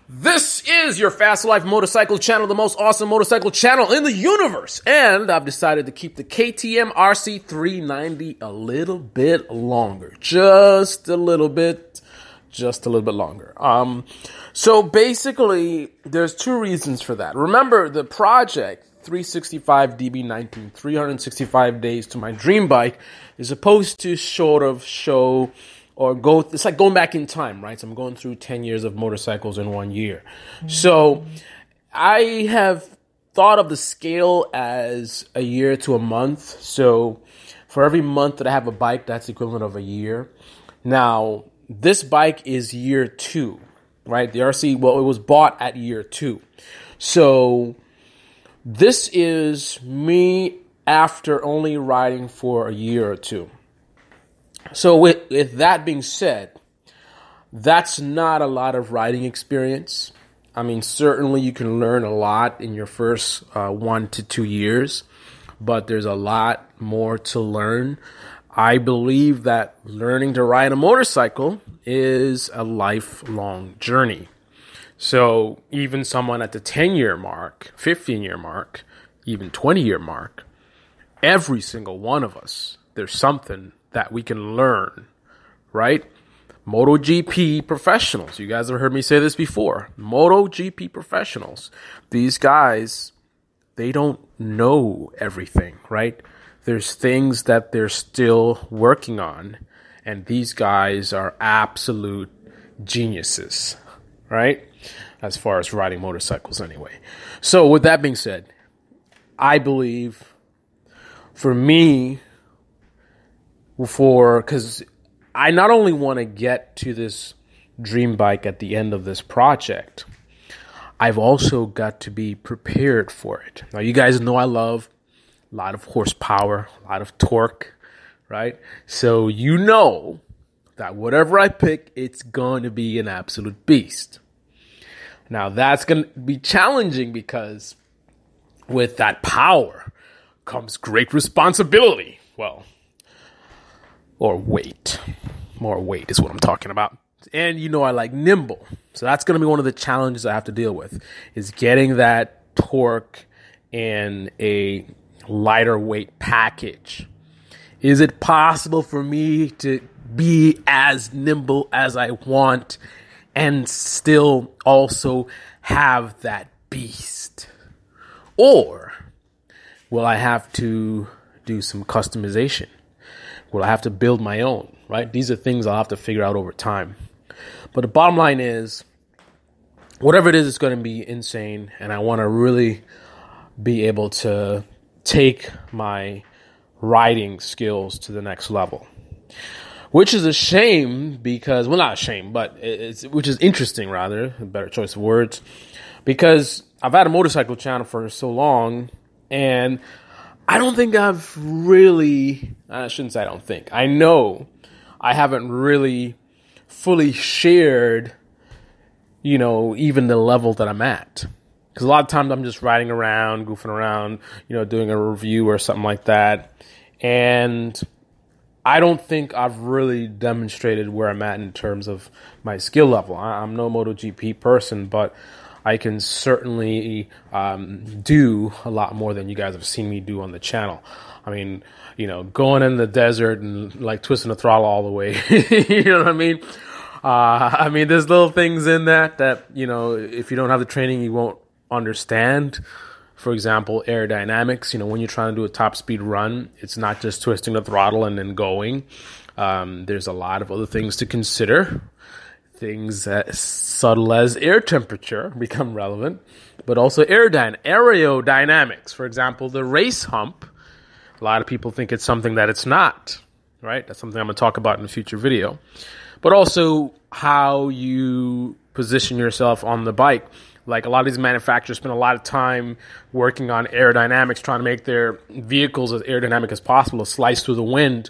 This is your Fast Life Motorcycle channel, the most awesome motorcycle channel in the universe. And I've decided to keep the KTM RC 390 a little bit longer. Just a little bit longer. So basically, there's two reasons for that. Remember, the project 365 DB19, 365 days to my dream bike, is supposed to sort of show or go, it's like going back in time, right? So I'm going through 10 years of motorcycles in 1 year. So I have thought of the scale as a year to a month. So for every month that I have a bike, that's the equivalent of a year. Now, this bike is year 2, right? The RC, well, it was bought at year 2. So this is me after only riding for a year or two. So with that being said, that's not a lot of riding experience. I mean, certainly you can learn a lot in your first 1 to 2 years, but there's a lot more to learn. I believe that learning to ride a motorcycle is a lifelong journey. So even someone at the 10-year mark, 15-year mark, even 20-year mark, every single one of us, there's something that we can learn, right? MotoGP professionals. You guys have heard me say this before. MotoGP professionals. These guys, they don't know everything, right? There's things that they're still working on, and these guys are absolute geniuses, right? As far as riding motorcycles anyway. So with that being said, I believe for me, because I not only want to get to this dream bike at the end of this project, I've also got to be prepared for it. Now, you guys know I love a lot of horsepower, a lot of torque, right? So you know that whatever I pick, it's going to be an absolute beast. Now, that's going to be challenging because with that power comes great responsibility. Well, or weight. More weight is what I'm talking about. And you know I like nimble. So that's going to be one of the challenges I have to deal with, is getting that torque in a lighter weight package. Is it possible for me to be as nimble as I want and still also have that beast? Or will I have to do some customization? Will I have to build my own, right? These are things I'll have to figure out over time. But the bottom line is, whatever it is, it's going to be insane. And I want to really be able to take my riding skills to the next level. Which is a shame because, well, not a shame, but which is interesting, rather, a better choice of words. Because I've had a motorcycle channel for so long, and I don't think I've really, I shouldn't say I don't think, I know I haven't really fully shared, you know, even the level that I'm at. Because a lot of times I'm just riding around, goofing around, you know, doing a review or something like that. And I don't think I've really demonstrated where I'm at in terms of my skill level. I'm no MotoGP person, but I can certainly do a lot more than you guys have seen me do on the channel. I mean, you know, going in the desert and like twisting the throttle all the way. You know what I mean? There's little things in that, you know, if you don't have the training, you won't understand. For example, aerodynamics. You know, when you're trying to do a top speed run, it's not just twisting the throttle and then going. There's a lot of other things to consider. Things as subtle as air temperature become relevant, but also aerodynamics. For example, the race hump. A lot of people think it's something that it's not, right? That's something I'm going to talk about in a future video. But also how you position yourself on the bike. Like a lot of these manufacturers spend a lot of time working on aerodynamics, trying to make their vehicles as aerodynamic as possible to slice through the wind.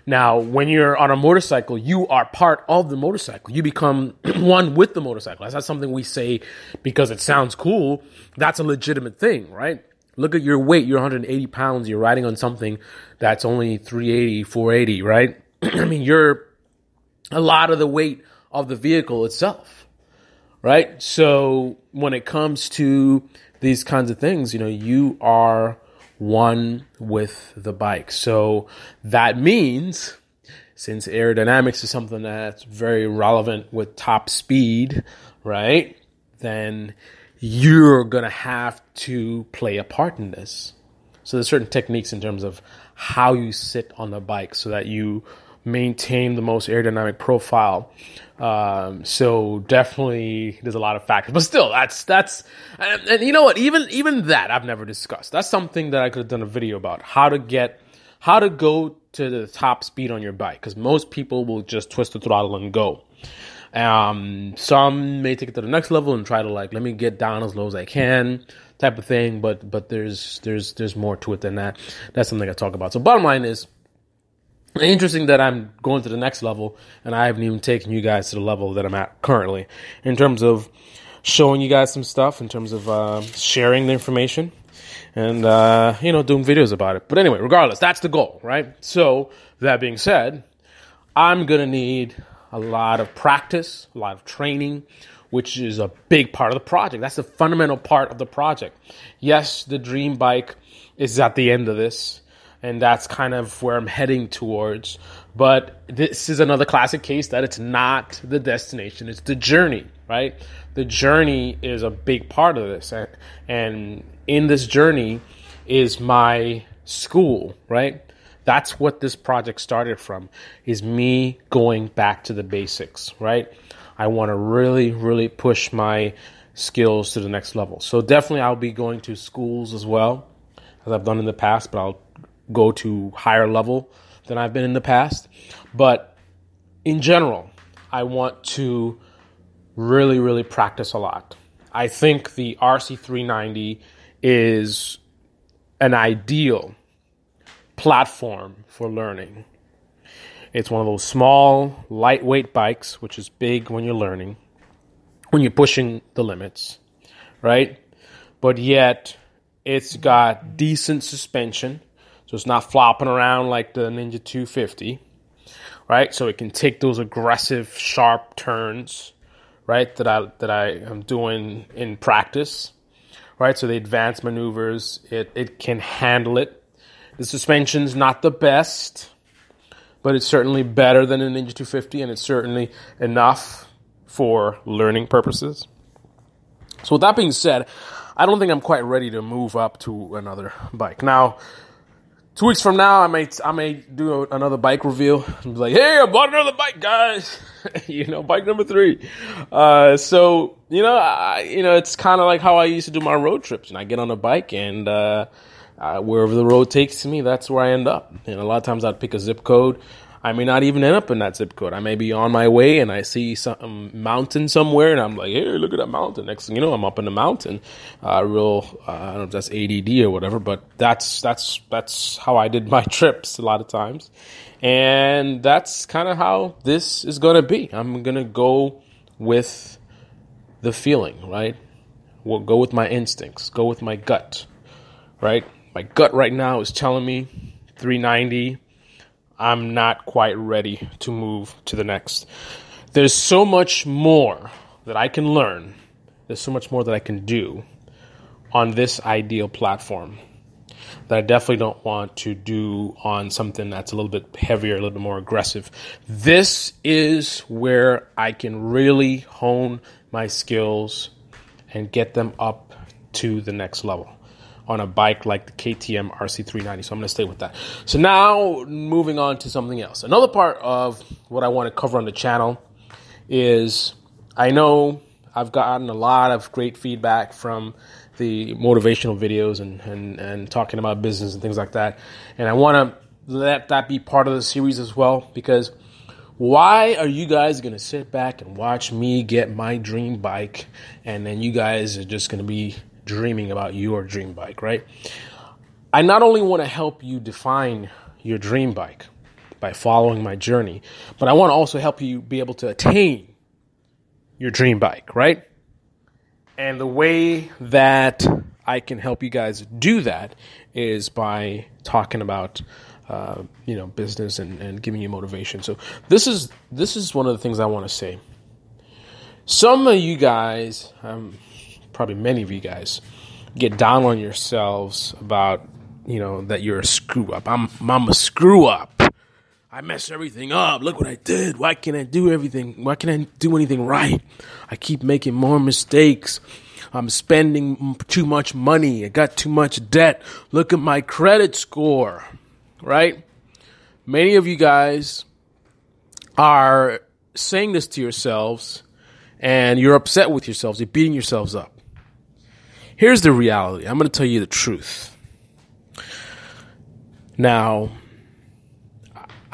Now, when you're on a motorcycle, you are part of the motorcycle. You become one with the motorcycle. That's not something we say because it sounds cool. That's a legitimate thing, right? Look at your weight. You're 180 pounds. You're riding on something that's only 380, 480, right? I mean, you're a lot of the weight of the vehicle itself, right? So when it comes to these kinds of things, you are one with the bike. So that means, since aerodynamics is something that's very relevant with top speed, right, then you're going to have to play a part in this. So there's certain techniques in terms of how you sit on the bike so that you maintain the most aerodynamic profile. So definitely there's a lot of factors, but still that's, and you know what, even that I've never discussed. That's something that I could have done a video about, how to go to the top speed on your bike. Cause most people will just twist the throttle and go. Some may take it to the next level and try to let me get down as low as I can type of thing. But there's more to it than that. That's something I talk about. So bottom line is, interesting that I'm going to the next level and I haven't even taken you guys to the level that I'm at currently in terms of showing you guys some stuff, in terms of sharing the information and, doing videos about it. But anyway, regardless, that's the goal, right? So that being said, I'm going to need a lot of practice, a lot of training, which is a big part of the project. That's the fundamental part of the project. Yes, the dream bike is at the end of this, and that's kind of where I'm heading towards. But this is another classic case that it's not the destination, it's the journey, right? The journey is a big part of this. And in this journey is my school, right? That's what this project started from, is me going back to the basics, right? I want to really, really push my skills to the next level. So definitely I'll be going to schools as well, as I've done in the past, but I'll go to higher level than I've been in the past. But in general, I want to really, really practice a lot. I think the RC390 is an ideal platform for learning. It's one of those small, lightweight bikes, which is big when you're learning, when you're pushing the limits, right? But yet it's got decent suspension. So it's not flopping around like the Ninja 250, right? So it can take those aggressive, sharp turns, right, that I am doing in practice, right? So the advanced maneuvers, it can handle it. The suspension's not the best, but it's certainly better than a Ninja 250, and it's certainly enough for learning purposes. So with that being said, I don't think I'm quite ready to move up to another bike. Now, 2 weeks from now, I may do another bike reveal and be like, hey, I bought another bike, guys. Bike number 3. So it's kind of like how I used to do my road trips. And I get on a bike and wherever the road takes me, that's where I end up. And a lot of times I'd pick a zip code. I may not even end up in that zip code. I may be on my way and I see some mountain somewhere and I'm like, hey, look at that mountain. Next thing you know, I'm up in the mountain. I don't know if that's ADD or whatever, but that's how I did my trips a lot of times. And that's kind of how this is going to be. I'm going to go with the feeling, right? We'll go with my instincts, go with my gut, right? My gut right now is telling me 390. I'm not quite ready to move to the next. There's so much more that I can learn. There's so much more that I can do on this ideal platform that I definitely don't want to do on something that's a little bit heavier, a little bit more aggressive. This is where I can really hone my skills and get them up to the next level on a bike like the KTM RC 390. So I'm going to stay with that. So now moving on to something else. Another part of what I want to cover on the channel is, I know I've gotten a lot of great feedback from the motivational videos and talking about business and things like that. And I want to let that be part of the series as well, because why are you guys going to sit back and watch me get my dream bike and then you guys are just going to be dreaming about your dream bike, right? I not only want to help you define your dream bike by following my journey, but I want to also help you be able to attain your dream bike, right? And the way that I can help you guys do that is by talking about business and giving you motivation. So this is one of the things I want to say. Some of you guys, probably many of you guys, get down on yourselves about, that you're a screw up. I'm a screw up. I mess everything up. Look what I did. Why can't I do everything? Why can't I do anything right? I keep making more mistakes. I'm spending too much money. I got too much debt. Look at my credit score, right? Many of you guys are saying this to yourselves, and you're upset with yourselves. You're beating yourselves up. Here's the reality. I'm going to tell you the truth. Now,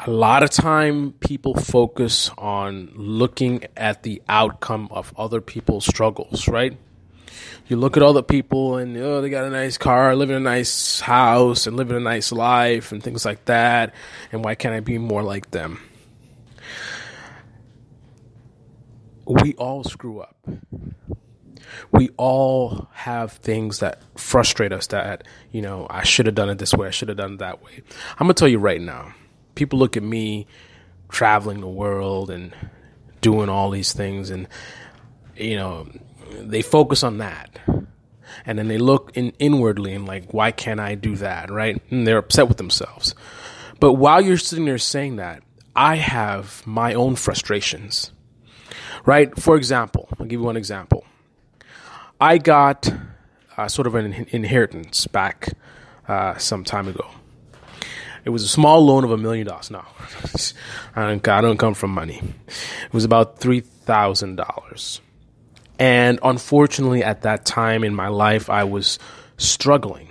a lot of time people focus on looking at the outcome of other people's struggles, right? You look at other people and, they got a nice car, live in a nice house, and live in a nice life and things like that. And why can't I be more like them? We all screw up. We all have things that frustrate us that, I should have done it this way. I should have done it that way. I'm going to tell you right now. People look at me traveling the world and doing all these things, and, they focus on that. And then they look inwardly and like, why can't I do that, right? And they're upset with themselves. But while you're sitting there saying that, I have my own frustrations, right? For example, I'll give you one example. I got sort of an inheritance back some time ago. It was a small loan of $1 million. No, I don't come from money. It was about $3,000. And unfortunately, at that time in my life, I was struggling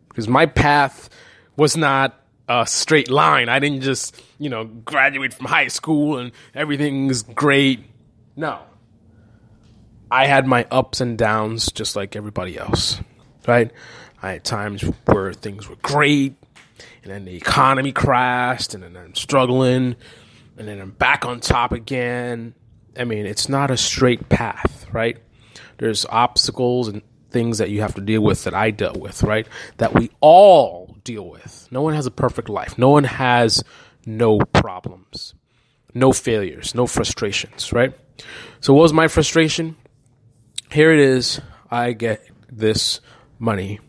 because my path was not a straight line. I didn't just, graduate from high school and everything's great. No. I had my ups and downs just like everybody else, right? I had times where things were great, and then the economy crashed, and then I'm struggling, and then I'm back on top again. I mean, it's not a straight path, right? There's obstacles and things that you have to deal with that I dealt with, right? That we all deal with. No one has a perfect life. No one has no problems, no failures, no frustrations, right? So what was my frustration? Here it is. I get this money,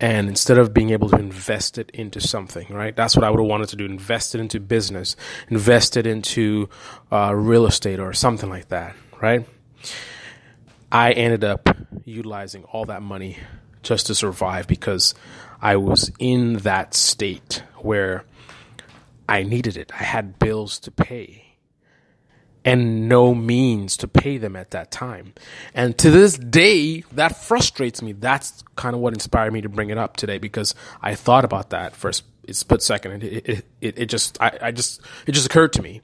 and instead of being able to invest it into something, right? That's what I would have wanted to do. Invest it into business, invest it into real estate or something like that, right? I ended up utilizing all that money just to survive because I was in that state where I needed it. I had bills to pay and no means to pay them at that time. And to this day, that frustrates me. That's kind of what inspired me to bring it up today, because I thought about that for a split second. It just occurred to me.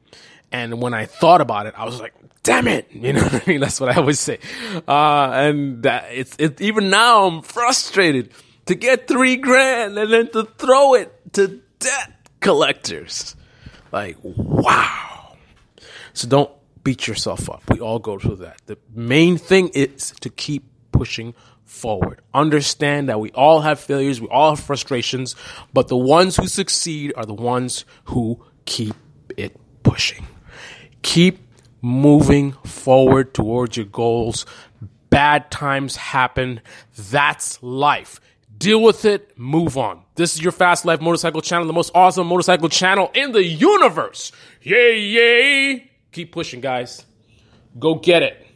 And when I thought about it, I was like, damn it. You know what I mean? That's what I always say. And it's even now I'm frustrated to get $3,000 and then to throw it to debt collectors. Like, wow. So don't beat yourself up. We all go through that. The main thing is to keep pushing forward. Understand that we all have failures. We all have frustrations. But the ones who succeed are the ones who keep it pushing. Keep moving forward towards your goals. Bad times happen. That's life. Deal with it. Move on. This is your Fast Life Motorcycle channel, the most awesome motorcycle channel in the universe. Yay, yay. Keep pushing, guys. Go get it.